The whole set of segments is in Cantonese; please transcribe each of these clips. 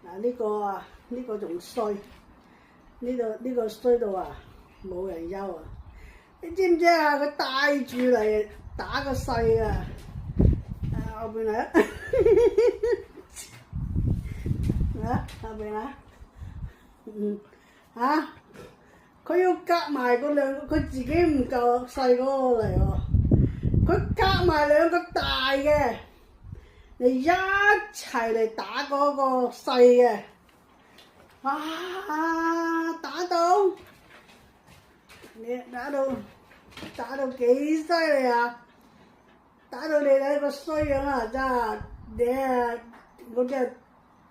嗱呢個啊，呢個仲衰，呢個衰到啊冇人憂啊！你知唔知啊？佢帶住嚟打個細啊！後邊嚟啊！後邊啊！佢要夾埋嗰兩個，佢自己唔夠細嗰個嚟喎，佢夾埋兩個大嘅，你一齊嚟打嗰個細嘅，哇！打到你打到幾犀利啊！打到你睇個衰樣啊！真係你啊，我真係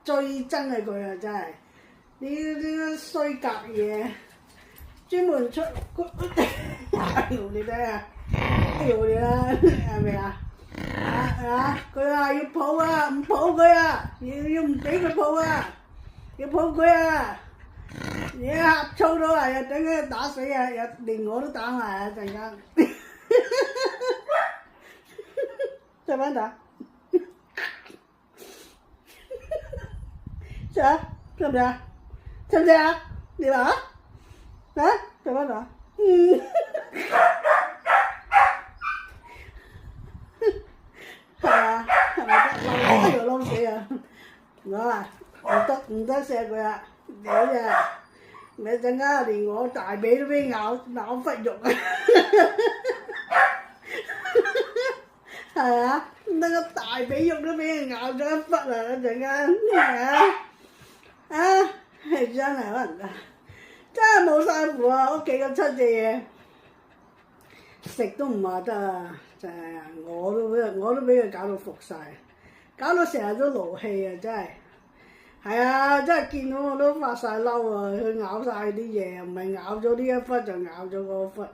最憎係佢啊！真係呢個衰格嘢，專門出你睇下，你啦，係咪啊？佢話要抱啊，唔抱佢啊，要唔俾佢抱啊，要抱佢啊！你呷醋到啊，又等佢打死啊，又連我都打埋啊！陣間，再翻打，食啊？食唔食啊？食唔食啊？你話啊？再翻打，係啊，係咪得？嬲死啊！我啊，唔得錫佢啊！你陣間連我大髀都俾咬忽肉啊！係啊，得個大髀肉都俾人咬咗一忽啊！一陣間係真係可能啊！真係冇晒符啊！屋企嗰7隻嘢食都唔話得啊！真係啊！我都俾佢搞到服晒，搞到成日都勞氣啊！真係。係啊，真係見到我都發晒嬲啊！佢咬晒啲嘢，唔係咬咗呢一忽就咬咗嗰忽。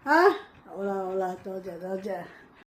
好啦，多謝。